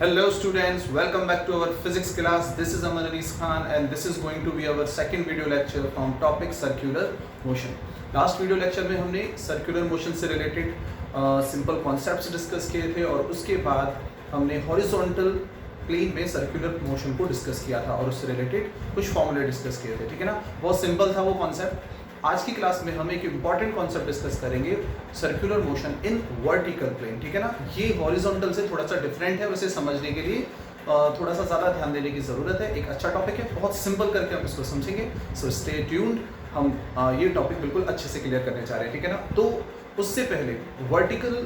Hello students, welcome back to our physics class. This is Aman Anis Khan and this is going to be our second video lecture from topic circular motion. Last video lecture में हमने circular motion से related simple concepts discuss किए थे और उसके बाद हमने horizontal plane में circular motion को discuss किया था और उससे related कुछ formula discuss किए थे, ठीक है ना। बहुत simple था वो concept। आज की क्लास में हम एक इम्पॉर्टेंट कॉन्सेप्ट डिस्कस करेंगे, circular motion in vertical plane, ठीक है ना। ये हॉरिजॉन्टल से थोड़ा सा डिफरेंट है, वैसे समझने के लिए थोड़ा सा ज़्यादा ध्यान देने की ज़रूरत है। एक अच्छा टॉपिक है, बहुत सिंपल करके हम इसको समझेंगे। सो स्टे ट्यून्ड, हम ये टॉपिक बिल्कुल अच्छे से क्लियर करने जा रहे हैं, ठीक है ना। तो उससे पहले वर्टिकल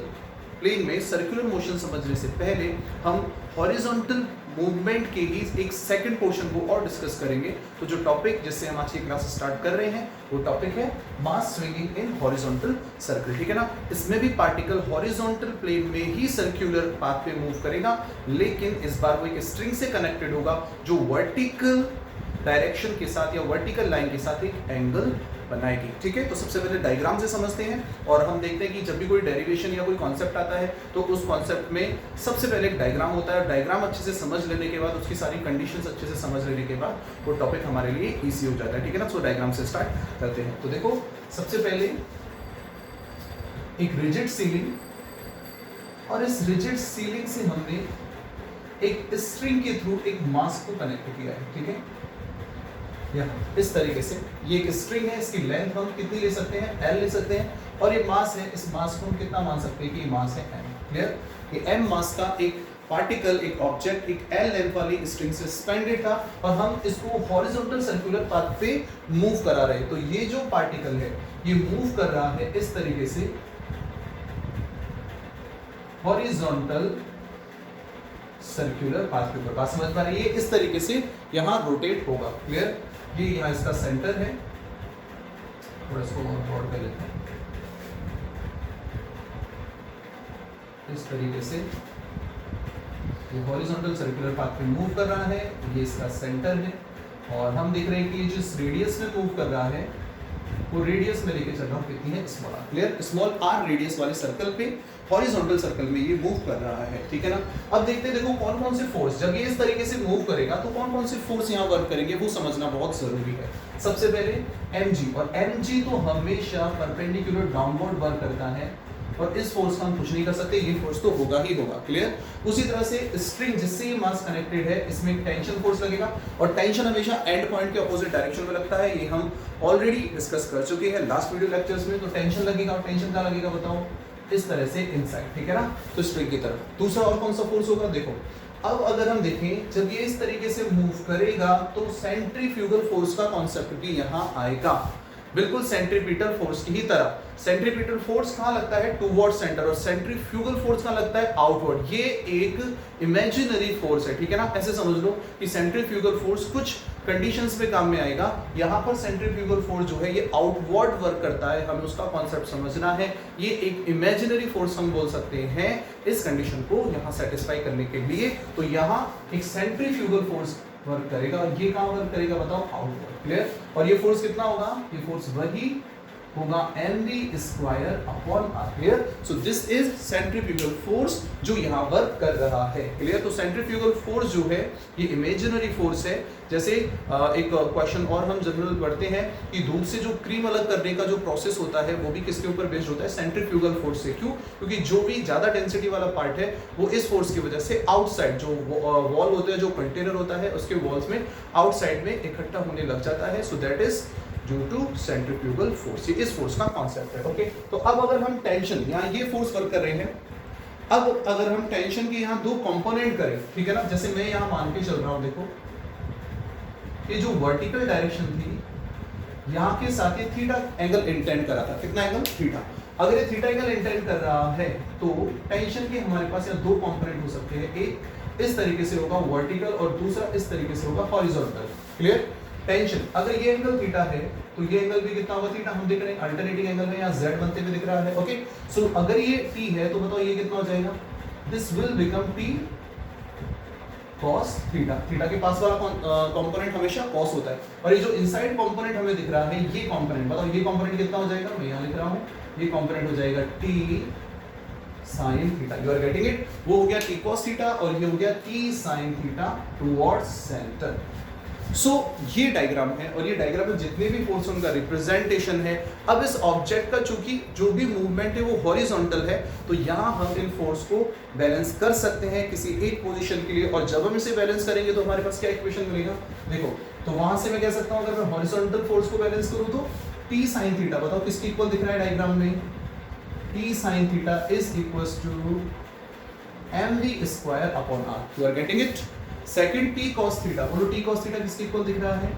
प्लेन में सर्कुलर मोशन समझने से पहले हम हॉरिजॉन्टल मूवमेंट के ही एक सेकंड पोर्शन को और डिस्कस करेंगे। तो जो टॉपिक जिससे हम आज की क्लास स्टार्ट कर रहे हैं वो टॉपिक है मास स्विंगिंग इन हॉरिजॉन्टल सर्कल, ठीक है ना। इसमें भी पार्टिकल हॉरिजॉन्टल प्लेन में ही सर्कुलर पाथ पे मूव करेगा, लेकिन इस बार वो एक स्ट्रिंग से कनेक्टेड होगा जो वर्टिकल डायरेक्शन के साथ या वर्टिकल लाइन के साथ एक एंगल बनाएगी, ठीक है। तो सबसे पहले डायग्राम से समझते हैं और हम देखते हैं कि जब भी कोई डेरिवेशन या कोई कॉन्सेप्ट आता है तो उस कॉन्सेप्ट में सबसे पहले एक डायग्राम होता है। डायग्राम अच्छे से समझ लेने के बाद, उसकी सारी कंडीशंस अच्छे से समझ लेने के बाद वो टॉपिक हमारे लिए ईजी हो जाता है, ठीक है ना। सो डायग्राम से स्टार्ट करते हैं। तो देखो, सबसे पहले एक रिजिड सीलिंग और इस रिजिड सीलिंग से हमने एक स्ट्रिंग के थ्रू एक मास को कनेक्ट किया है, ठीक है। या इस तरीके से ये एक स्ट्रिंग है, इसकी लेंथ हम कितनी ले सकते हैं, L ले सकते हैं, और ये मास है, इस मास को हम कितना मान सकते हैं कि ये मास है M, क्लियर। ये M मास का एक पार्टिकल, एक ऑब्जेक्ट एक L लेंथ वाली स्ट्रिंग से सस्पेंडेड था और हम इसको हॉरिजॉन्टल सर्कुलर पाथ पे मूव करा रहे हैं। तो ये जो पार्टिकल है ये मूव कर रहा है इस तरीके से हॉरिजॉन्टल सर्कुलर पाथ के ऊपर। बात समझ पा रहे हैं, ये इस तरीके से यहाँ रोटेट होगा, क्लियर। ये यहाँ इसका सेंटर है, थोड़ा इसको और कर लेते हैं। इस तरीके से ये हॉरिजॉन्टल सर्कुलर पाथ पे मूव कर रहा है, ये इसका सेंटर है और हम देख रहे हैं कि ये जिस रेडियस में मूव कर रहा है वो रेडियस में लेके चल रहा हूँ कितनी है, small R, clear. Small R radius वाले सर्कल पे हॉरिजॉन्टल सर्कल में ये मूव कर रहा है, ठीक है ना। अब देखते हैं, देखो कौन कौन से फोर्स, जब ये इस तरीके से मूव करेगा तो कौन कौन से फोर्स यहाँ वर्क करेंगे वो समझना बहुत जरूरी है। सबसे पहले mg, और mg तो हमेशा परपेंडिकुलर डाउनवर्ड वर्क करता है और इस फोर्स का हम कुछ नहीं कर सकते, ये फोर्स तो होगा ही होगा, क्लियर। उसी तरह से स्ट्रिंग जिससे ये मास कनेक्टेड है इसमें टेंशन फोर्स लगेगा और टेंशन हमेशा एंड पॉइंट के अपोजिट डायरेक्शन में लगता है, ये हम ऑलरेडी डिस्कस कर चुके हैं लास्ट वीडियो लेक्चर्स में। तो टेंशन लगेगा, और टेंशन क्या लगेगा बताओ, इस तरह से इनसाइड, ठीक है ना। तो स्ट्रिंग की तरफ। दूसरा और कौन सा फोर्स होगा, देखो अब अगर हम देखें जब ये इस तरीके से मूव करेगा तो सेंट्रीफ्यूगल फोर्स का कॉन्सेप्ट भी यहाँ आएगा, बिल्कुल सेंट्रीपिटल फोर्स की ही तरह। सेंट्रीपिटल फोर्स कहाँ लगता है, टूवर्ड सेंटर, और सेंट्रीफ्यूगल फोर्स कहाँ लगता है, आउटवर्ड। ये एक इमेजिनरी फोर्स है, ठीक है ना। ऐसे समझ लो कि सेंट्रीफ्यूगल फोर्स कुछ कंडीशंस पे काम में आएगा। यहाँ पर सेंट्रीफ्यूगल फोर्स जो है ये आउटवर्ड वर्क करता है, हमें उसका कॉन्सेप्ट समझना है। ये एक इमेजिनरी फोर्स हम बोल सकते हैं इस कंडीशन को यहाँ सेटिस्फाई करने के लिए। तो यहाँ एक सेंट्रीफ्यूगल फोर्स वर्क करेगा और ये कहाँ वर्क करेगा बताओ, आउटवर्ड, क्लियर। और ये फोर्स कितना होगा, ये फोर्स वही होगा mv square upon r, clear. So this is centrifugal force जो यहाँ वर्क कर रहा है, क्लियर। तो सेंट्रीफ्यूगल फोर्स जो है ये इमेजिनरी फोर्स है। जैसे एक क्वेश्चन और हम जनरल पढ़ते हैं कि दूध से जो क्रीम अलग करने का जो प्रोसेस होता है वो भी किसके ऊपर बेस्ड होता है, सेंट्रीफ्यूगल फोर्स से। क्यों, क्योंकि जो भी ज्यादा डेंसिटी वाला पार्ट है वो इस फोर्स की वजह से आउटसाइड जो वॉल होता है, जो कंटेनर होता है उसके वॉल्स में आउटसाइड में इकट्ठा होने लग जाता है। So that is due to centrifugal force, ये इस फोर्स का कॉन्सेप्ट है, ओके। तो अब अगर हम टेंशन, यहाँ ये फोर्स वर्क कर रहे हैं, अब अगर हम टेंशन के यहाँ दो कंपोनेंट करें, ठीक है ना। जैसे मैं यहाँ मान के चल रहा हूँ, देखो ये जो वर्टिकल डायरेक्शन थी यहाँ के साथ ये थीटा एंगल इंटेंड करा था, कितना एंगल, थीटा। अगर ये थीटा एंगल इंटेंड कर रहा है तो टेंशन के हमारे पास यहाँ दो कंपोनेंट हो सकते हैं, एक इस तरीके से होगा वर्टिकल और दूसरा इस तरीके से होगा हॉरिजॉन्टल, क्लियर। टेंशन अगर ये एंगल थीटा है तो ये एंगल भी कितना होगा, थीटा। हम देख रहे हैं अल्टरनेटिंग एंगल में यहाँ z बनते हुए दिख रहा है, ओके। सो अगर ये t है तो बताओ ये कितना हो जाएगा, this will become t cos theta. Theta के पास वाला कंपोनेंट हमेशा cos होता है, और ये जो इनसाइड कंपोनेंट हमें दिख रहा है ये कंपोनेंट, बताओ ये कंपोनेंट कितना हो जाएगा, मैं यहाँ लिख रहा हूँ, ये कंपोनेंट हो जाएगा t sine theta. You are getting it? वो हो गया t cos थीटा और ये हो गया t sine theta towards centre. So ये डायग्राम है और ये डायग्राम में जितने भी फोर्स उनका रिप्रेजेंटेशन है। अब इस ऑब्जेक्ट का चूंकि जो भी मूवमेंट है वो हॉरिजॉन्टल है, तो यहाँ हम इन फोर्स को बैलेंस कर सकते हैं किसी एक पोजीशन के लिए। और जब हम इसे बैलेंस करेंगे तो हमारे पास क्या इक्वेशन मिलेगा? देखो, तो वहां से मैं कह सकता हूँ, अगर मैं हॉरिजॉन्टल फोर्स को बैलेंस करूँ तो t साइन थीटा, बताओ किसके इक्वल दिख रहा है डायग्राम में? t sine theta is equals to mv square upon r। You are getting it? Second t cos theta, बोलो t cos थीटा किसके इक्वल दिख रहा है?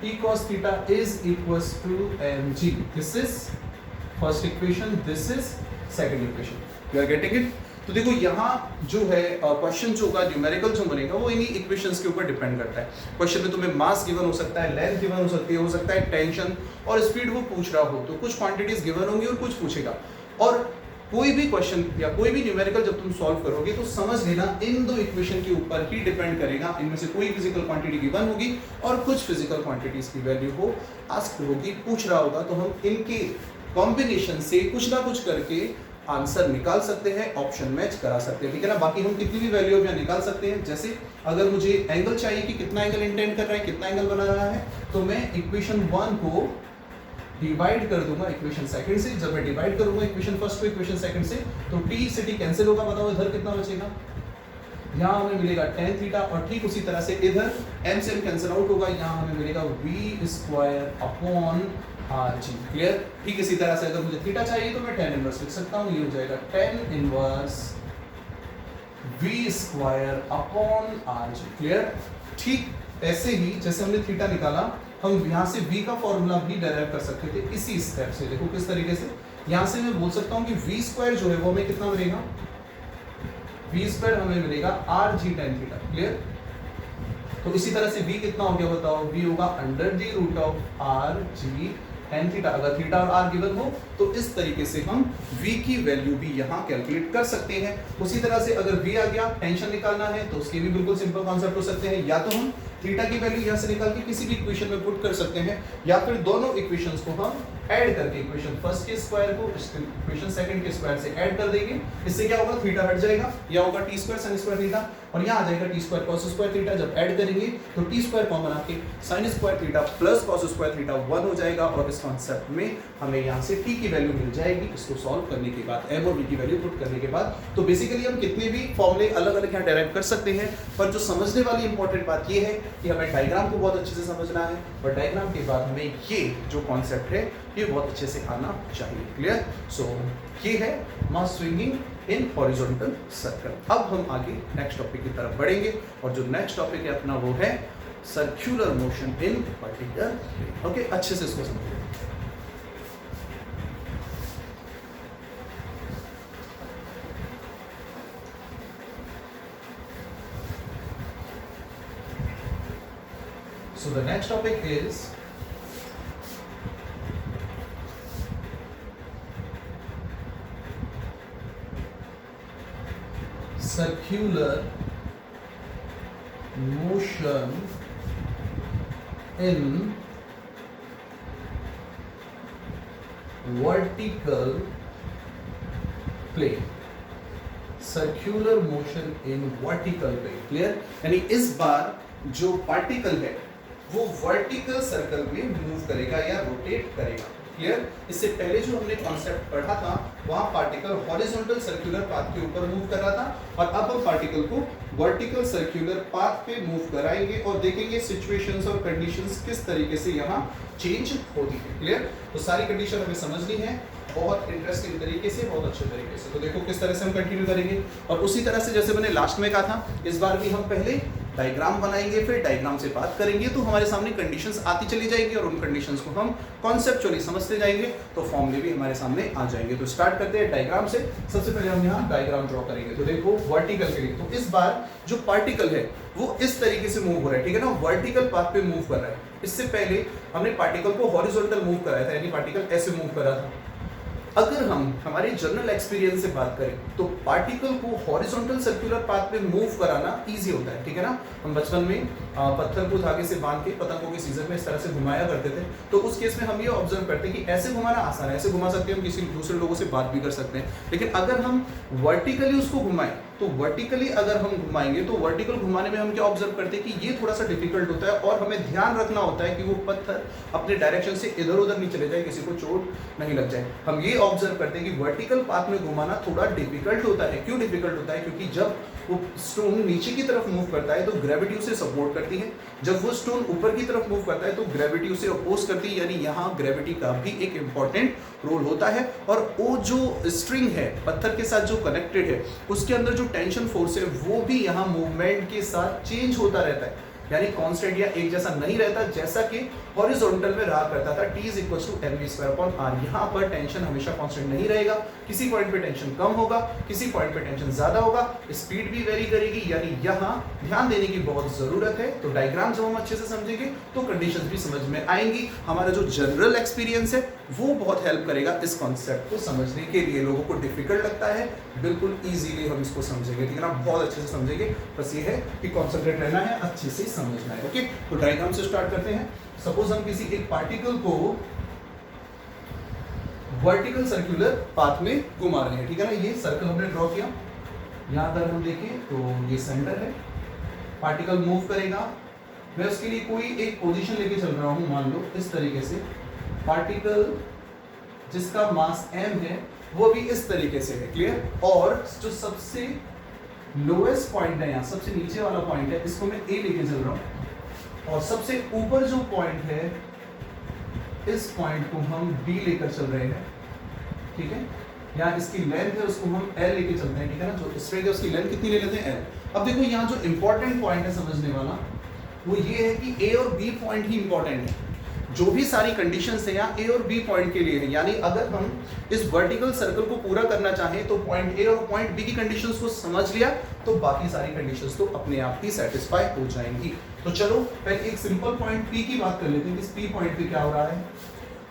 t cos theta is equals to mg। This is first equation, this is second equation. You are getting it? तो देखो यहाँ जो है क्वेश्चन जो होगा, न्यूमेरिकल जो बनेगा वो इन्हीं इक्वेशंस के ऊपर डिपेंड करता है। क्वेश्चन में तुम्हें मास गिवन हो सकता है, लेंथ गिवन हो सकती है, हो सकता है टेंशन और स्पीड वो पूछ रहा हो, तो कुछ क्वांटिटीज गिवन होंगी और कुछ पूछेगा। और कोई भी क्वेश्चन या कोई भी न्यूमेरिकल जब तुम सॉल्व करोगे तो समझ लेना इन दो इक्वेशन के ऊपर ही डिपेंड करेगा। इनमें से कोई फिजिकल क्वांटिटी गिवन होगी और कुछ फिजिकल क्वांटिटीज की वैल्यू हो आस्क होगी, पूछ रहा होगा, तो हम इनके कॉम्बिनेशन से कुछ ना कुछ करके आंसर निकाल सकते हैं, ऑप्शन मैच करा सकते हैं, ठीक है ना। बाकी हम कितनी भी वैल्यू यहाँ निकाल सकते हैं। जैसे अगर मुझे एंगल चाहिए कि कितना एंगल इंटेंड कर रहा है, कितना एंगल बना रहा है, तो मैं इक्वेशन 1 को डिवाइड कर दूंगा इक्वेशन सेकंड से। जब मैं डिवाइड करूंगा इक्वेशन फर्स्ट को इक्वेशन सेकंड से, तो t से t कैंसिल होगा, बताओ इधर कितना बचेगा? यहाँ हमें मिलेगा tan थीटा और ठीक उसी तरह से इधर m से m कैंसिल आउट होगा, यहाँ हमें मिलेगा v square upon rg। Clear? ठीक इसी तरह से अगर मुझे थीटा चाहिए तो मैं tan इनवर्स लिख सकता हूँ, ये हो जाएगा tan inverse v square upon rg। Clear? ठीक ऐसे ही जैसे हमने थीटा निकाला, हम यहाँ से v का फॉर्मूला भी डेराइव कर सकते थे इसी स्टेप से। देखो किस तरीके से, यहाँ से मैं बोल सकता हूँ कि v स्क्वायर जो है वो हमें कितना मिलेगा? v स्क्वायर हमें मिलेगा rg tan थीटा। क्लियर? तो इसी तरह से v कितना हो गया बताओ? v होगा under the root of rg tan theta. अगर थीटा और r गिवन हो तो इस तरीके से हम v की वैल्यू भी यहाँ कैलकुलेट कर सकते हैं। उसी तरह से अगर v आ गया, टेंशन निकालना है, तो उसके भी बिल्कुल सिंपल कॉन्सेप्ट हो सकते हैं। या तो हम थीटा की वैल्यू यहाँ से निकाल के किसी भी इक्वेशन में पुट कर सकते हैं, या फिर दोनों इक्वेशंस को हम ऐड करके इक्वेशन फर्स्ट के स्क्वायर को इक्वेशन सेकंड के स्क्वायर से ऐड कर देंगे। इससे क्या होगा? थीटा हट जाएगा, या होगा T square sine square theta, और यहाँ आ जाएगा T square cos square theta. जब ऐड करेंगे तो टी स्क्वायर कॉमन आके sine square theta plus cos square theta 1 हो जाएगा। और इस कॉन्सेप्ट में हमें यहाँ से टी की वैल्यू मिल जाएगी, इसको सॉल्व करने के बाद, एम और वी की वैल्यू पुट करने के बाद। तो बेसिकली हम कितने भी फॉर्मूले अलग अलग यहाँ डेराइव कर सकते हैं, पर जो समझने वाली इंपॉर्टेंट बात ये है कि हमें डायग्राम को बहुत अच्छे से समझना है, और डायग्राम के बाद हमें ये जो कॉन्सेप्ट है ये बहुत अच्छे से आना चाहिए। क्लियर? सो ये है मास स्विंगिंग इन हॉरिजॉन्टल सर्कल। अब हम आगे नेक्स्ट टॉपिक की तरफ बढ़ेंगे, और जो नेक्स्ट टॉपिक है अपना वो है circular motion in particular plane. Okay, अच्छे से इसको समझिए। So the next topic is circular motion in vertical plane। Circular motion in vertical plane. Clear? यानी इस बार जो पार्टिकल है वो वर्टिकल सर्कल में मूव करेगा या रोटेट करेगा। क्लियर? इससे पहले जो हमने कॉन्सेप्ट पढ़ा था वहां पार्टिकल हॉरिजॉन्टल सर्कुलर पाथ के ऊपर मूव कर रहा था, और अब हम पार्टिकल को वर्टिकल सर्कुलर पाथ पे मूव कराएंगे और देखेंगे सिचुएशंस और कंडीशंस किस तरीके से यहाँ चेंज होती है। क्लियर? तो सारी कंडीशन हमें समझनी है बहुत इंटरेस्टिंग तरीके से, बहुत अच्छे तरीके से। तो देखो किस तरह से हम कंटिन्यू करेंगे, और उसी तरह से जैसे मैंने लास्ट में कहा था, इस बार भी हम पहले डायग्राम बनाएंगे, फिर डायग्राम से बात करेंगे, तो हमारे सामने कंडीशंस आती चली जाएगी और उन कंडीशंस को हम कॉन्सेप्चुअली समझते जाएंगे, तो फॉर्मूले भी हमारे सामने आ जाएंगे। तो स्टार्ट करते हैं डायग्राम से। सबसे पहले हम यहाँ डायग्राम ड्रॉ करेंगे। तो देखो वर्टिकल के लिए, तो इस बार जो पार्टिकल है वो इस तरीके से मूव हो रहा है, ठीक है ना, वर्टिकल पाथ पे मूव कर रहा है। इससे पहले हमने पार्टिकल को हॉरिजॉन्टल मूव कराया था, यानी पार्टिकल ऐसे मूव कर रहा था। अगर हम हमारे जनरल एक्सपीरियंस से बात करें तो पार्टिकल को हॉरिजॉन्टल सर्कुलर पाथ पे मूव कराना इजी होता है, ठीक है ना। हम बचपन में पत्थर को धागे से बांध के पतंगों के सीजन में इस तरह से घुमाया करते थे, तो उस केस में हम ये ऑब्जर्व करते हैं कि ऐसे घुमाना आसान है, ऐसे घुमा सकते हैं, हम किसी दूसरे लोगों से बात भी कर सकते हैं। लेकिन अगर हम वर्टिकली उसको घुमाएं तो वर्टिकली अगर हम घुमाएंगे तो वर्टिकल घुमाने में हम क्या ऑब्जर्व करते हैं कि ये थोड़ा सा डिफिकल्ट होता है और हमें ध्यान रखना होता है कि वो पत्थर अपने डायरेक्शन से इधर उधर नहीं चले जाए, किसी को चोट नहीं लग जाए। हम ये ऑब्जर्व करते हैं कि वर्टिकल पाथ में घुमाना थोड़ा डिफिकल्ट होता है। क्यों डिफिकल्ट होता है? क्योंकि जब वो स्टोन नीचे की तरफ मूव करता है तो ग्रेविटी उसे सपोर्ट करती है, जब वो स्टोन ऊपर की तरफ मूव करता है तो ग्रेविटी उसे अपोज करती है, यानी यहाँ ग्रेविटी का भी एक इंपॉर्टेंट रोल होता है। और वो जो स्ट्रिंग है पत्थर के साथ जो कनेक्टेड है उसके अंदर जो टेंशन फोर्स है वो भी यहाँ मूवमेंट के साथ चेंज होता रहता है, यानी कांस्टेंट या एक जैसा नहीं रहता, जैसा कि हॉरिजॉन्टल में रहा करता था T = mv²/r। यहाँ पर टेंशन हमेशा कांस्टेंट नहीं रहेगा, किसी पॉइंट पे टेंशन कम होगा, किसी पॉइंट पे टेंशन ज्यादा होगा, स्पीड भी वेरी करेगी, यानी यहाँ ध्यान देने की बहुत जरूरत है। तो डायग्राम जब हम अच्छे से समझेंगे तो कंडीशंस भी समझ में आएंगी। हमारा जो जनरल एक्सपीरियंस है वो बहुत हेल्प करेगा इस कॉन्सेप्ट को समझने के लिए। लोगों को डिफिकल्ट लगता है, बिल्कुल इजीली हम इसको समझेंगे, ठीक है ना, बहुत अच्छे से समझेंगे। बस ये है कि कॉन्सेंट्रेट रहना है, अच्छे से समझना है। ओके, तो डायग्राम से स्टार्ट करते हैं। सपोज हम किसी एक पार्टिकल को वर्टिकल सर्कुलर पाथ में घुमा रहे हैं, ठीक है ना। ये सर्कल हमने ड्रॉ किया, यहां अगर हम देखें तो ये सेंटर है, पार्टिकल मूव करेगा, मैं उसके लिए कोई एक पोजीशन लेके चल रहा हूं, मान लो इस तरीके से। पार्टिकल जिसका मास m है वो भी इस तरीके से है, क्लियर। और जो सबसे लोएस्ट पॉइंट है, यहाँ सबसे नीचे वाला पॉइंट है, इसको मैं a लेके चल रहा हूं, और सबसे ऊपर जो पॉइंट है इस पॉइंट को हम b लेकर चल रहे हैं, ठीक है। यहाँ इसकी लेंथ है उसको हम l लेके चलते हैं, ठीक है ना। जो स्ट्रेट है उसकी लेंथ कितनी ले लेते हैं l। अब देखो यहाँ जो इंपॉर्टेंट पॉइंट है समझने वाला वो ये है कि a और b पॉइंट ही इंपॉर्टेंट है। जो भी सारी कंडीशंस है यहाँ A और B पॉइंट के लिए है, यानी अगर हम इस वर्टिकल सर्कल को पूरा करना चाहें तो पॉइंट A और पॉइंट B की कंडीशंस को समझ लिया तो बाकी सारी कंडीशंस तो अपने आप ही सेटिस्फाई हो जाएंगी। तो चलो पहले एक सिंपल पॉइंट P की बात कर लेते हैं कि इस P पॉइंट पे क्या हो रहा है।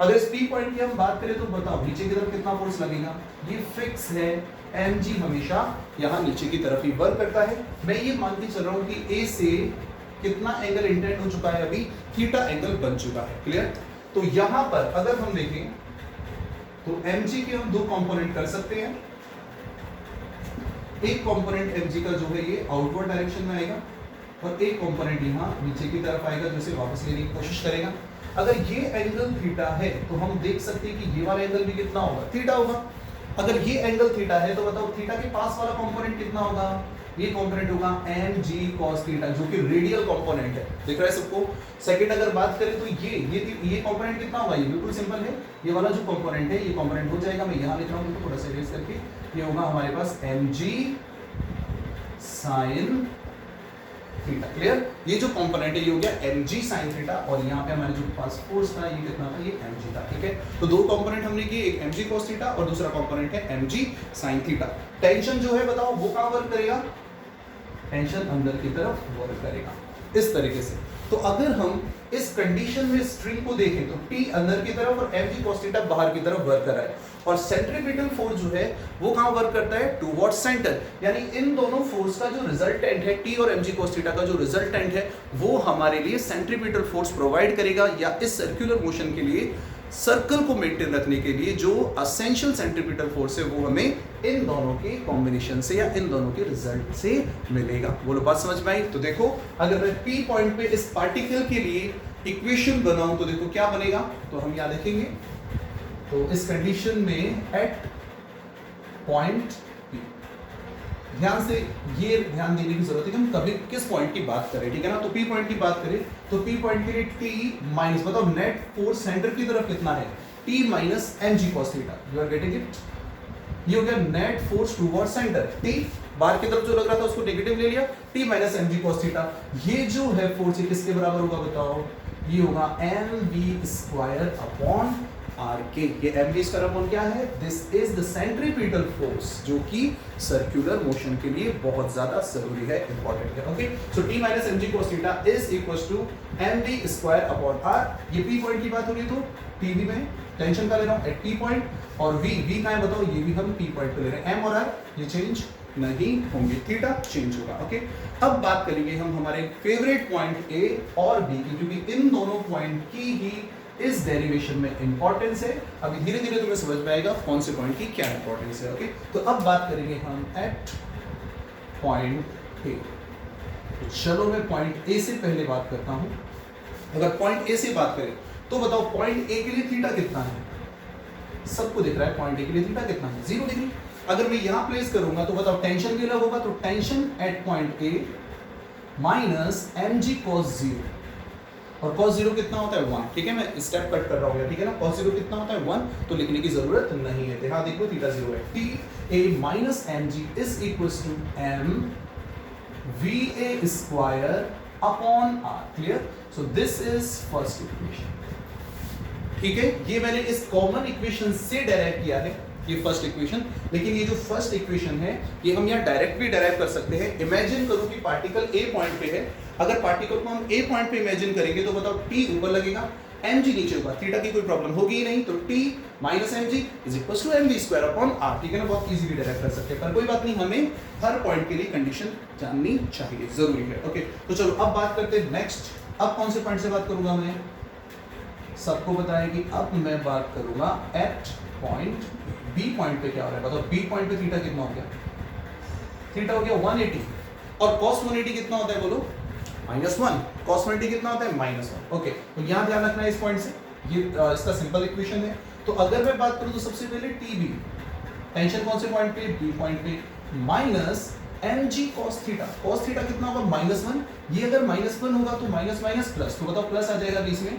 अगर इस P पॉइंट की हम बात करें तो बताओ नीचे की तरफ कितना फोर्स लगेगा। ये फिक्स है, mg हमेशा यहाँ नीचे की तरफ ही वर्क करता है। मैं ये मान के चल रहा हूँ कि A से कितना एंगल इंटेंड हो चुका है, अभी थीटा एंगल बन चुका है, क्लियर। तो यहां पर अगर हम देखें तो mg के हम दो कंपोनेंट कर सकते हैं। एक कंपोनेंट mg का जो है ये आउटवर्ड डायरेक्शन में आएगा और एक कंपोनेंट यहां नीचे की तरफ आएगा जो इसे वापस लेने की कोशिश करेगा। अगर ये एंगल थीटा है तो हम देख सकते हैं कि ये वाला एंगल भी कितना होगा, थीटा होगा। अगर ये एंगल थीटा है तो बताओ थीटा के पास वाला कंपोनेंट कितना होगा। ये कंपोनेंट होगा mg cos थीटा, जो कि रेडियल कंपोनेंट है, दिख रहा है सबको। सेकंड अगर बात करें तो ये कंपोनेंट कितना होगा, ये बिल्कुल सिंपल है, ये वाला जो कंपोनेंट है ये कंपोनेंट हो जाएगा, मैं यहां लिख रहा हूं तो थोड़ा सा इरेज करके, ये होगा हमारे पास mg sin थीटा, क्लियर। ये जो कंपोनेंट है ये हो गया mg sin थीटा और यहाँ पे हमारे जो पास फोर्स था ये कितना था, ये mg था, ठीक है। तो दो कंपोनेंट हमने किए, एक mg cos थीटा और दूसरा कंपोनेंट है mg sin थीटा। टेंशन जो है बताओ वो कहाँ वर्क करेगा, टेंशन अंदर की तरफ वर्क करेगा इस तरीके से। तो अगर हम इस कंडीशन में स्ट्रिंग को देखें तो T अंदर की तरफ और mg cos थीटा बाहर की तरफ वर्क कर रहा है और सेंट्रीपिटल फोर्स जो है वो कहाँ वर्क करता है, टुवर्ड्स सेंटर। यानी इन दोनों फोर्स का जो रिजल्टेंट है T और mg cos थीटा का जो रिजल्टेंट है वो हमारे लिए सेंट्रीपिटल फोर्स प्रोवाइड करेगा, या इस सर्कुलर मोशन के लिए सर्कल को मेंटेन रखने के लिए जो एसेंशियल सेंट्रीपिटल फोर्स है वो हमें इन दोनों के कॉम्बिनेशन से या इन दोनों के रिजल्ट से मिलेगा। बोलो बात समझ में आई। तो देखो अगर मैं P पॉइंट पे इस पार्टिकल के लिए इक्वेशन बनाऊं तो देखो क्या बनेगा, तो हम यहाँ देखेंगे तो इस कंडीशन में एट पॉइंट P, ध्यान से ये ध्यान देने की जरूरत है कि हम कभी किस पॉइंट की बात करें, ठीक है ना। तो P पॉइंट की बात करें तो P पॉइंट के लिए T माइनस, बताओ नेट फोर्स सेंटर की तरफ कितना है, T minus mg cos theta, you are getting it. ये हो गया net force toward centre, T बाहर की तरफ जो लग रहा था उसको नेगेटिव ले लिया, T minus mg cos theta. ये जो है फोर्स ये किसके बराबर होगा बताओ, ये होगा mv² आर के। ये mv स्क्वायर अपॉन क्या है, this is the centripetal force जो कि सर्कुलर मोशन के लिए बहुत ज्यादा जरूरी है, इंपॉर्टेंट है। Okay, so T minus mg cos theta is equal to mv square upon r। ये P पॉइंट की बात हो रही है तो टी बी में टेंशन का ले रहा हूँ एट पी पॉइंट, और वी कहाँ है बताओ, ये भी हम पी पॉइंट पे ले रहे हैं। एम और आर ये चेंज नहीं होंगे, थीटा चेंज होगा। ओके, अब बात करेंगे हम हमारे फेवरेट पॉइंट ए और बी की, क्योंकि इन दोनों पॉइंट की ही इस डेरिवेशन में इंपॉर्टेंस है। अभी धीरे धीरे तुम्हें समझ में आएगा कौन से पॉइंट की क्या इंपॉर्टेंस है। ओके, तो अब बात करेंगे हम एट पॉइंट ए। तो चलो मैं पॉइंट ए से पहले बात करता हूं। अगर पॉइंट ए से बात करें तो बताओ पॉइंट ए के लिए थीटा कितना है, सबको दिख रहा है पॉइंट ए के लिए थीटा कितना है, 0 डिग्री। अगर मैं यहां प्लेस करूंगा तो बताओ टेंशन के लिए होगा, तो tension at point A minus M G cos 0, और cos 0 कितना होता है 1। ठीक है, मैं स्टेप कट कर रहा हूँ, ठीक है ना। cos 0 कितना होता है 1, तो लिखने की जरूरत नहीं है। हाँ देखो थीटा 0 है। T A minus M G is equal to M V A square upon R. Clear? So this is first equation. ठीक है, ये मैंने इस कॉमन इक्वेशन से डेराइव किया है, ये फर्स्ट इक्वेशन। लेकिन ये जो फर्स्ट इक्वेशन है ये हम यहाँ डायरेक्ट भी डेराइव कर सकते हैं। इमेजिन करो कि पार्टिकल ए पॉइंट पे है, अगर पार्टिकल को हम ए पॉइंट पे इमेजिन करेंगे तो बताओ टी ऊपर लगेगा, एम जी नीचे होगा, थीटा की कोई प्रॉब्लम होगी ही नहीं, तो T minus M G is equal to M V square upon R. ठीक है ना, बहुत इजीली डायरेक्ट कर सकते हैं, पर कोई बात नहीं, हमें हर पॉइंट के लिए कंडीशन जाननी चाहिए, जरूरी है। ओके, तो चलो अब बात करते हैं नेक्स्ट। अब कौन से पॉइंट से बात करूंगा मैं, सबको बताया कि अब मैं बात करूंगा एट पॉइंट बी पॉइंट पे क्या हो रहा है। बताओ बी पॉइंट पे थीटा कितना हो गया, थीटा हो गया 180, और cos 180 कितना होता है बोलो, -1। cos 180 कितना होता है -1। ओके, तो यहां ध्यान रखना है इस पॉइंट से, ये इसका सिंपल इक्वेशन है। तो अगर मैं बात करूं तो सबसे पहले टी बी, टेंशन कौन से पॉइंट पे, बी पॉइंट पे, minus M G cos theta. cos theta कितना होगा -1, ये अगर -1 होगा तो माइनस माइनस प्लस, तो बताओ प्लस आ जाएगा बीच में,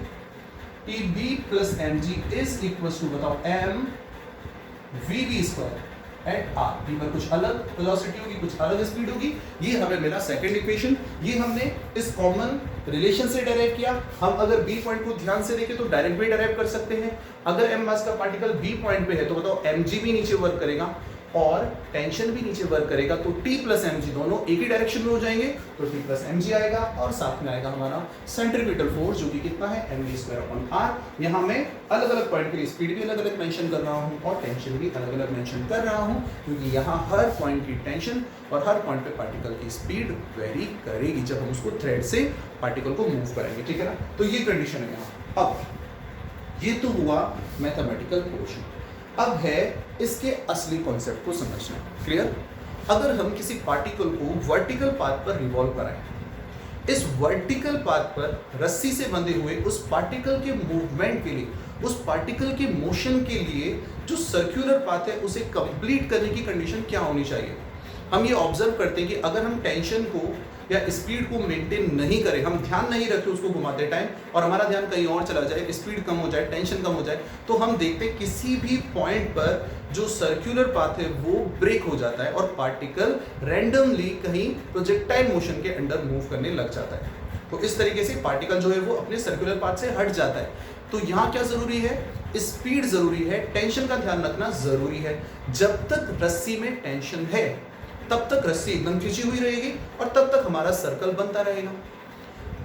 T B plus M G is equal to बताओ M V B square at R. B पर कुछ अलग वेलोसिटी होगी, कुछ अलग स्पीड होगी। ये हमें मिला सेकंड इक्वेशन। ये हमने इस कॉमन रिलेशन से डेराइव किया। हम अगर बी पॉइंट को ध्यान से देखें तो डायरेक्ट भी डेराइव कर सकते हैं। अगर एम मास का पार्टिकल बी पॉइंट पे है तो बताओ एम जी भी नीचे वर्क करेगा और टेंशन भी नीचे वर्क करेगा, तो T प्लस एम जी दोनों एक ही डायरेक्शन में हो जाएंगे, तो T प्लस एम जी आएगा और साथ में आएगा हमारा सेंट्रीपिटल फोर्स जो कि कितना है M V square upon R. यहाँ मैं अलग अलग पॉइंट के लिए स्पीड भी अलग अलग मेंशन कर रहा हूँ और टेंशन भी अलग अलग मेंशन कर रहा हूँ, क्योंकि यहाँ हर पॉइंट की टेंशन और हर पॉइंट पे पार्टिकल की स्पीड वेरी करेगी जब हम उसको थ्रेड से पार्टिकल को मूव करेंगे। ठीक है ना, तो ये कंडीशन है यहाँ। अब ये तो हुआ मैथमेटिकल पोर्शन, अब है इसके असली कॉन्सेप्ट को समझना। क्लियर? अगर हम किसी पार्टिकल को वर्टिकल पाथ पर रिवॉल्व कराएं, इस वर्टिकल पाथ पर रस्सी से बंधे हुए उस पार्टिकल के मूवमेंट के लिए, उस पार्टिकल के मोशन के लिए जो सर्कुलर पाथ है उसे कंप्लीट करने की कंडीशन क्या होनी चाहिए। हम ये ऑब्जर्व करते हैं कि अगर हम टेंशन को या स्पीड को मेंटेन नहीं करें, हम ध्यान नहीं रखें उसको घुमाते टाइम और हमारा ध्यान कहीं और चला जाए, स्पीड कम हो जाए, टेंशन कम हो जाए, तो हम देखते हैं किसी भी पॉइंट पर जो सर्कुलर पाथ है वो ब्रेक हो जाता है और पार्टिकल रैंडमली कहीं प्रोजेक्टाइल मोशन के अंडर मूव करने लग जाता है। तो इस तरीके से पार्टिकल जो है वो अपने सर्कुलर पाथ से हट जाता है। तो यहाँ क्या जरूरी है, स्पीड जरूरी है, टेंशन का ध्यान रखना जरूरी है। जब तक रस्सी में टेंशन है तब तक रस्सी एकदम खिंची हुई रहेगी और तब तक हमारा सर्कल बनता रहेगा।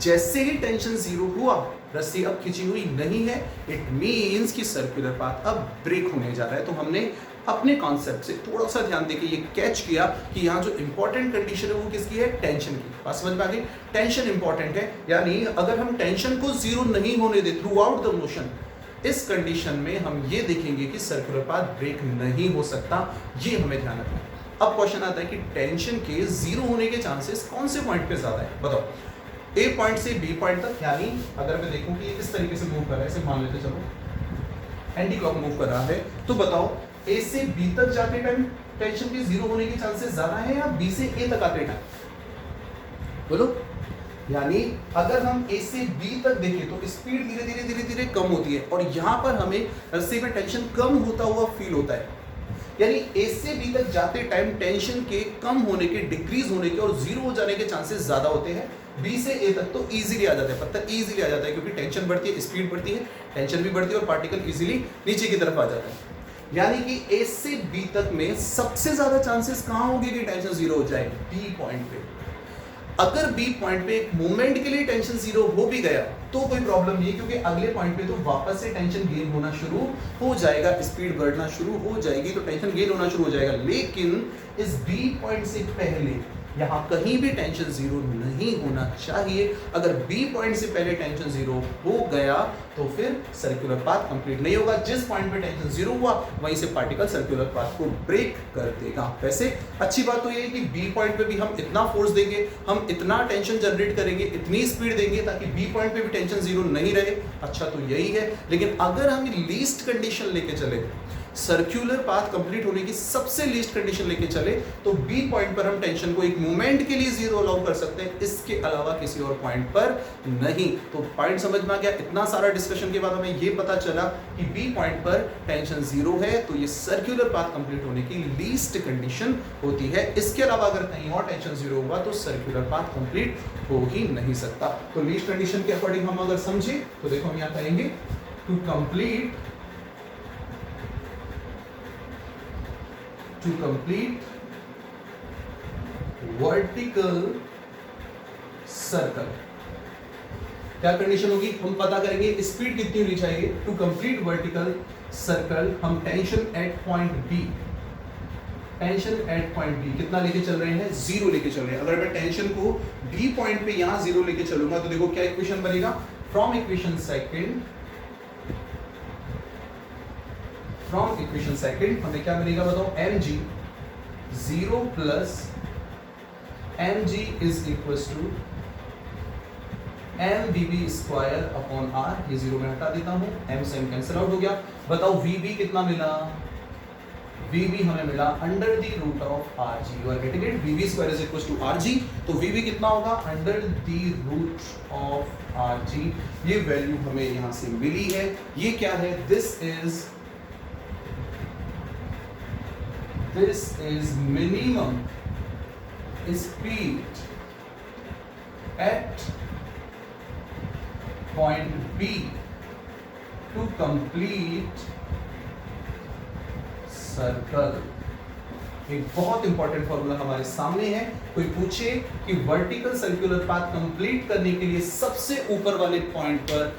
जैसे ही टेंशन जीरो हुआ, रस्सी अब खिंची हुई नहीं है, इट मींस कि सर्कुलर पाथ अब ब्रेक होने जा रहा है। तो हमने अपने कॉन्सेप्ट से थोड़ा सा ध्यान देके ये कैच किया कि यहाँ जो इंपॉर्टेंट कंडीशन है वो किसकी है, टेंशन की। बात समझ में आ गई? टेंशन इंपॉर्टेंट है, यानी अगर हम टेंशन को जीरो नहीं होने दे थ्रू आउट द मोशन, इस कंडीशन में हम ये देखेंगे कि सर्कुलर पाथ ब्रेक नहीं हो सकता। ये हमें ध्यान रखना है। अब क्वेश्चन आता है कि टेंशन के जीरो होने के चांसेस कौन से पॉइंट पे ज्यादा है, बताओ। ए पॉइंट से बी पॉइंट तक, यानी अगर मैं देखूं कि ये किस तरीके से मूव कर रहा है, इसे मान लेते चलो एंटी क्लॉक मूव कर रहा है, तो बताओ ए से बी तक जाते टाइम टेंशन के जीरो होने के चांसेस ज्यादा है या बी से ए तक आते टाइम, बोलो। यानी अगर हम ए से बी तक देखें तो स्पीड धीरे धीरे धीरे धीरे कम होती है और यहां पर हमें रस्सी में टेंशन कम होता हुआ फील होता है। यानी ए से बी तक जाते टाइम टेंशन के कम होने के, डिक्रीज होने के और जीरो हो जाने के चांसेस ज्यादा होते हैं। बी से ए तक तो इजीली आ जाता है, पत्थर इजीली आ जाता है, क्योंकि टेंशन बढ़ती है, स्पीड बढ़ती है, टेंशन भी बढ़ती है और पार्टिकल इजीली नीचे की तरफ आ जाता है। यानी कि ए से बी तक में सबसे ज्यादा चांसेस कहां होंगे कि टेंशन जीरो हो जाए, बी पॉइंट पे। अगर बी पॉइंट पे एक मोमेंट के लिए टेंशन जीरो हो भी गया तो कोई प्रॉब्लम नहीं, क्योंकि अगले पॉइंट पे तो वापस से टेंशन गेन होना शुरू हो जाएगा, स्पीड बढ़ना शुरू हो जाएगी, तो टेंशन गेन होना शुरू हो जाएगा। लेकिन इस बी पॉइंट से पहले यहां कहीं भी टेंशन जीरो नहीं होना चाहिए। अगर बी पॉइंट से पहले टेंशन जीरो हो गया तो फिर सर्कुलर पाथ कंप्लीट नहीं होगा। जिस पॉइंट पे टेंशन जीरो हुआ वहीं से पार्टिकल सर्कुलर पाथ को ब्रेक कर देगा। वैसे अच्छी बात तो ये है कि बी पॉइंट पे भी हम इतना फोर्स देंगे, हम इतना टेंशन जनरेट करेंगे, इतनी स्पीड देंगे ताकि बी पॉइंट पे भी टेंशन जीरो नहीं रहे। अच्छा तो यही है, लेकिन अगर हम लीस्ट कंडीशन लेके चले, सर्कुलर पाथ कंप्लीट होने की सबसे लीस्ट कंडीशन लेके चले, तो बी पॉइंट पर हम टेंशन को एक मोमेंट के लिए जीरो अलाउ कर सकते हैं, इसके अलावा किसी और पॉइंट पर नहीं। तो पॉइंट समझ में आ गया। इतना सारा डिस्कशन के बाद हमें ये पता चला कि बी पॉइंट पर टेंशन जीरो है, तो ये सर्कुलर पाथ कंप्लीट होने की लीस्ट कंडीशन होती है। इसके अलावा अगर कहीं और टेंशन जीरो हुआ तो सर्कुलर पाथ कंप्लीट हो ही नहीं सकता। तो लीस्ट कंडीशन के अकॉर्डिंग हम अगर समझे तो देखो हम यहाँ कहेंगे टू complete वर्टिकल सर्कल क्या कंडीशन होगी, हम पता करेंगे स्पीड कितनी होनी चाहिए। टू कंप्लीट वर्टिकल सर्कल हम tension at point B, tension at point B कितना लेके चल रहे हैं, जीरो लेके चल रहे हैं। अगर मैं टेंशन को बी पॉइंट पे यहां जीरो लेके चलूंगा तो देखो क्या इक्वेशन बनेगा, फ्रॉम इक्वेशन सेकंड हमें क्या मिलेगा बताओ, mg zero plus mg is equal to mvb square upon r। ये जीरो में हटा देता हूं, m से m कैंसिल आउट हो गया। बताओ vb कितना मिला, vb हमें मिला under the root of rg। You are getting it, vb square is equal to rg, तो vb कितना होगा under the root of rg। ये वैल्यू हमें यहां से मिली है। ये क्या है, this is minimum speed at point B to complete circle। एक बहुत इंपॉर्टेंट फॉर्मूला हमारे सामने है। कोई पूछे कि वर्टिकल सर्कुलर पाथ कंप्लीट करने के लिए सबसे ऊपर वाले पॉइंट पर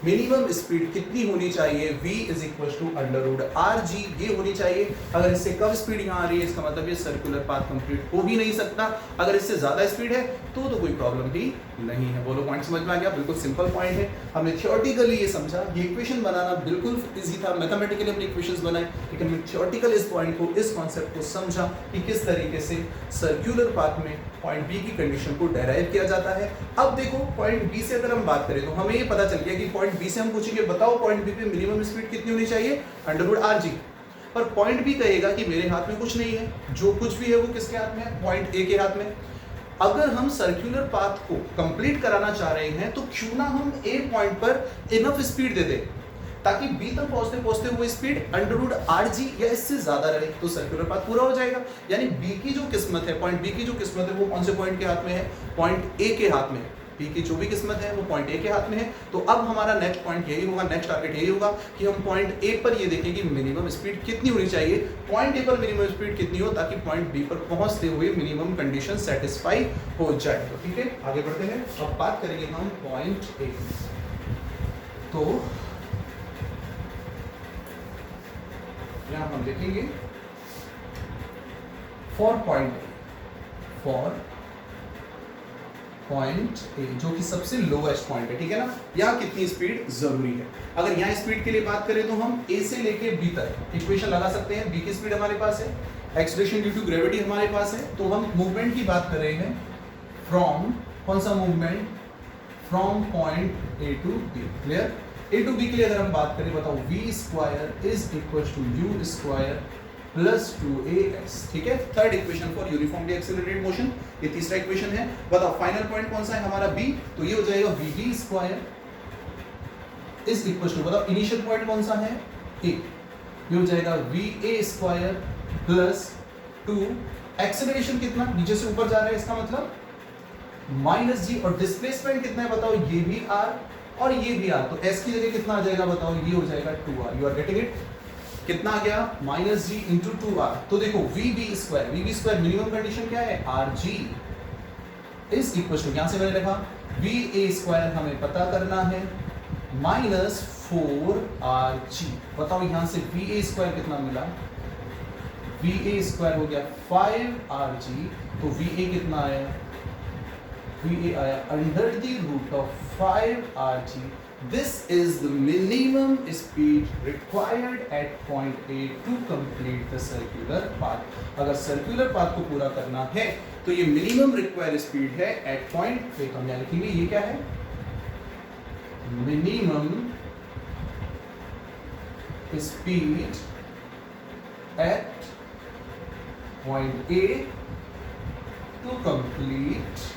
मिनिमम स्पीड कितनी होनी चाहिए, v is equal to under root R G, ये होनी चाहिए। अगर इससे कम स्पीड यहाँ आ रही है इसका मतलब ये सर्कुलर पाथ कंप्लीट हो ही नहीं सकता। अगर इससे ज्यादा स्पीड है तो कोई प्रॉब्लम भी नहीं है। बोलो पॉइंट समझ में आ गया, बिल्कुल सिंपल पॉइंट है। हमने थियोरेटिकली ये समझा, ये इक्वेशन बनाना बिल्कुल इजी था, मैथमेटिकली हमने इक्वेशंस बनाए, लेकिन हमने थियोरेटिकल इस पॉइंट को, इस कॉन्सेप्ट को समझा कि किस तरीके से सर्कुलर पाथ में पॉइंट बी की कंडीशन को डेराइव किया जाता है। अब देखो पॉइंट बी से अगर हम बात करें तो हमें ये पता चल गया कि पॉइंट बी से हम पूछेंगे बताओ पॉइंट बी पे मिनिमम स्पीड कितनी होनी चाहिए, अंडर रूट आर जी। पर पॉइंट बी कहेगा कि मेरे हाथ में कुछ नहीं है, जो कुछ भी है वो किसके हाथ में है, पॉइंट ए के हाथ में। अगर हम सर्कुलर पाथ को कंप्लीट कराना चाह रहे हैं तो क्यों ना हम ए पॉइंट पर इनफ स्पीड दे दें ताकि बी तक पहुंचते पहुंचते वो speed under root R G या इससे ज्यादा रहे, तो सर्कुलर पाथ पूरा हो जाएगा। यानी बी की जो किस्मत है, पॉइंट बी की जो किस्मत है वो कौन से पॉइंट के हाथ में है, पॉइंट ए के हाथ में। बी की जो भी किस्मत है वो पॉइंट ए के हाथ में है। तो अब हमारा नेक्स्ट पॉइंट यही होगा, नेक्स्ट टारगेट यही होगा कि हम पॉइंट ए पर ये देखें कि मिनिमम स्पीड कितनी होनी चाहिए, पॉइंट ए पर मिनिमम स्पीड कितनी हो ताकि पॉइंट बी पर पहुंचते हुए मिनिमम कंडीशन सेटिस्फाई हो जाए। तो ठीक है, आगे बढ़ते हैं। अब बात करेंगे हम पॉइंट ए। तो यहां हम लिखेंगे फॉर पॉइंट ए जो कि सबसे लोएस्ट पॉइंट है, ठीक है ना। यहाँ कितनी स्पीड जरूरी है। अगर यहाँ स्पीड के लिए बात करें तो हम ए से लेके बी तक इक्वेशन लगा सकते हैं। बी की स्पीड हमारे पास है, एक्सीलरेशन ड्यू टू ग्रेविटी हमारे पास है, तो हम मूवमेंट की बात कर रहे हैं फ्रॉम, कौन सा movement, from point A to B. Clear. A to B के लिए अगर हम बात करें बताओ v square is equal to u square plus 2as। ठीक है, third equation for uniformly accelerated motion. ये तीसरा इक्वेशन है। बताओ फाइनल पॉइंट कौन सा है हमारा b, तो ये हो जाएगा vb square is equal to, बताओ इनिशियल पॉइंट कौन सा है a, ये हो जाएगा va स्क्वायर प्लस 2, एक्सेलरेशन कितना नीचे से ऊपर जा रहा है इसका मतलब माइनस g, और डिस्प्लेसमेंट कितना है बताओ ये भी r और ये भी r, तो s की जगह कितना आ जाएगा बताओ, ये हो जाएगा 2r। You are getting it, कितना आ गया माइनस जी इंटू 2r। तो देखो V B square minimum condition क्या है, R G is equal to, यहां से मैंने लिखा VA² हमें पता करना है माइनस 4RG। बताओ यहां से VA² कितना मिला, VA² हो गया 5RG, तो VA कितना आया, VA आया under the root of 5RG। This is the minimum speed required at point A to complete the circular path। अगर circular path को पूरा करना है तो ये minimum required speed है at point A। तो हम यहाँ लिखेंगे ये क्या है, minimum speed at point A to complete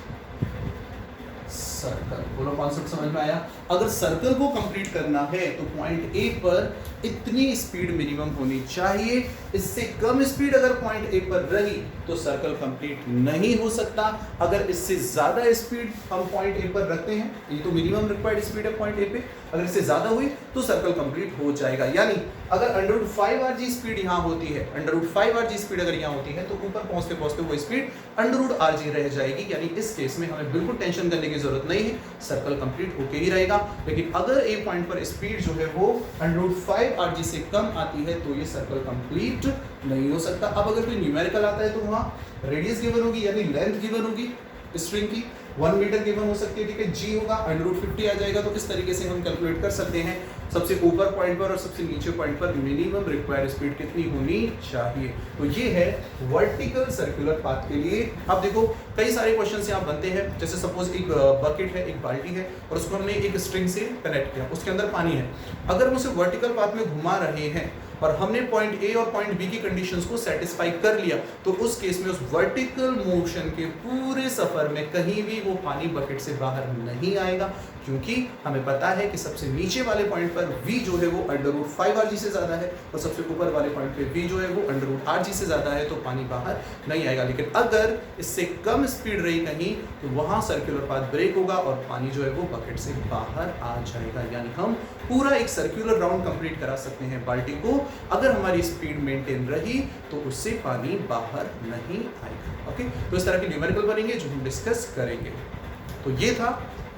circle. बोलो कॉन्सेप्ट समझ में आया। अगर सर्कल को कंप्लीट करना है तो पॉइंट ए पर इतनी स्पीड मिनिमम होनी चाहिए, इससे कम स्पीड अगर पॉइंट ए पर रही तो सर्कल कंप्लीट नहीं हो सकता। अगर इससे ज्यादा स्पीड हम पॉइंट ए पर रखते हैं, ये तो मिनिमम रिक्वायर्ड स्पीड है पॉइंट ए पे, अगर इससे ज्यादा हुई तो सर्कल कंप्लीट हो जाएगा। यानी अगर √5RG स्पीड यहाँ होती है, √5RG स्पीड अगर यहाँ होती है तो ऊपर पहुंचते पहुंचते वो स्पीड √RG रह जाएगी। यानी इस केस में हमें बिल्कुल टेंशन करने की जरूरत नहीं है, सर्कल कंप्लीट होके ही रहेगा। लेकिन अगर ए पॉइंट पर स्पीड जो है वो √5RG से कम आती है तो ये सर्कल कंप्लीट नहीं हो सकता। अब अगर कोई न्यूमेरिकल आता है तो वहां रेडियस गिवन होगी, यानी लेंथ गिवन होगी स्ट्रिंग की, 1 मीटर गिवन हो सकती है, ठीक है, G होगा, √50 आ जाएगा। तो इस तरीके से हम कैलकुलेट कर सकते हैं सबसे ऊपर पॉइंट पर और सबसे नीचे पॉइंट पर मिनिमम रिक्वायर्ड स्पीड कितनी होनी चाहिए। तो ये है वर्टिकल सर्कुलर पाथ के लिए। अब देखो कई सारे क्वेश्चंस यहाँ बनते हैं, जैसे सपोज एक बकेट है, एक बाल्टी है और उसको हमने एक स्ट्रिंग से कनेक्ट किया, उसके अंदर पानी है। अगर हम उसे वर्टिकल पाथ में घुमा रहे हैं और हमने पॉइंट ए और पॉइंट बी की कंडीशंस को सेटिस्फाई कर लिया तो उस केस में उस वर्टिकल मोशन के पूरे सफर में कहीं भी वो पानी बकेट से बाहर नहीं आएगा, क्योंकि हमें पता है कि सबसे नीचे वाले पॉइंट पर v जो है वो √5RG से ज्यादा है और सबसे ऊपर वाले पॉइंट पे v जो है वो √RG से ज्यादा है, तो पानी बाहर नहीं आएगा। लेकिन अगर इससे कम स्पीड रही कहीं तो वहां सर्कुलर पाथ ब्रेक होगा और पानी जो है वो बकेट से बाहर आ जाएगा। यानी हम पूरा एक सर्कुलर राउंड कंप्लीट करा सकते हैं बाल्टी को, अगर हमारी स्पीड मेंटेन रही तो उससे पानी बाहर नहीं आएगा। ओके, तो इस तरह के न्यूमेरिकल बनेंगे जो हम डिस्कस करेंगे। तो ये था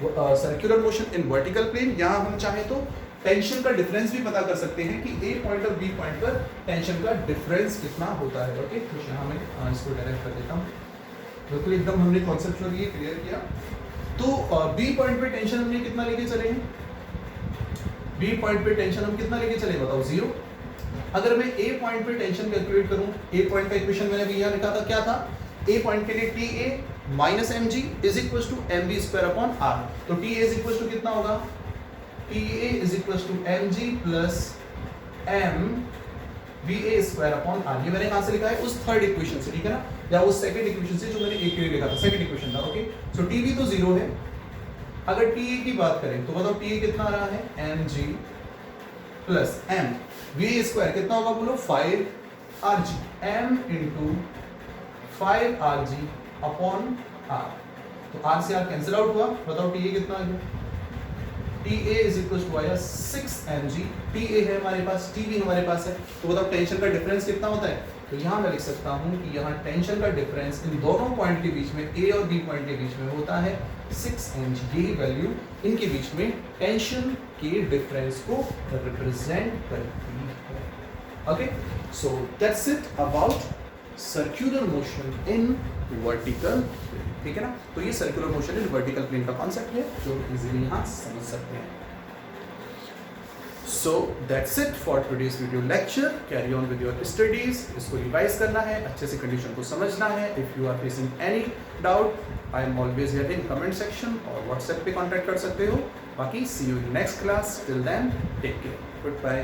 circular motion in vertical plane. यहाँ हम चाहे तो टेंशन का डिफरेंस भी पता कर सकते हैं कि ए पॉइंट और बी पॉइंट पर टेंशन का डिफरेंस कितना होता है। ओके, तो यहाँ मैं इसको डायरेक्ट कर देता हूँ, बिल्कुल एकदम हमने कॉन्सेप्चुअली क्लियर किया। तो बी पॉइंट पे टेंशन हमने कितना लेके चले हैं, बी पॉइंट पे टेंशन हम कितना लेके चले बताओ, 0। अगर मैं ए पॉइंट पे टेंशन कैलकुलेट करूं, ए पॉइंट का इक्वेशन मैंने अभी यहाँ लिखा था, क्या था, ए पॉइंट के लिए TA minus mg is equal to mv² upon r। तो TA इज इक्वल टू कितना होगा, TA is equal to mg plus mva² upon r। ये मैंने कहां से लिखा है, उस थर्ड इक्वेशन से, ठीक है ना, या उस सेकंड इक्वेशन से जो मैंने ए के लिए लिखा था, सेकंड इक्वेशन था। ओके, सो TV तो 0 है। अगर TA की बात करें तो बताओ TA कितना आ रहा है, mg प्लस m, va² कितना होगा बोलो, 5RG, m into 5RG upon r। तो r से r कैंसिल आउट हुआ, बताओ TA कितना आ गया, TA इज इक्वल टू आया 6mg। TA है हमारे पास, TV हमारे पास है, तो बताओ टेंशन का डिफरेंस कितना होता है। तो यहाँ मैं लिख सकता हूँ कि यहाँ टेंशन का डिफरेंस इन दोनों पॉइंट के बीच में, A और B पॉइंट के बीच में होता है 6mg। ये वैल्यू इनके बीच में टेंशन के डिफरेंस को रिप्रेजेंट करती है। Okay, so that's it about circular motion in vertical, ठीक है ना। तो ये circular motion in vertical plane का कॉन्सेप्ट है जो इजीली यहाँ समझ सकते हैं। So that's it for today's video lecture. Carry on with your studies. इसको रिवाइज करना है, अच्छे से कंडीशन को समझना है। If you are facing any doubt, I am always here in comment section और WhatsApp पे कांटेक्ट कर सकते हो। बाकी see you in next class. Till then, take care. Goodbye.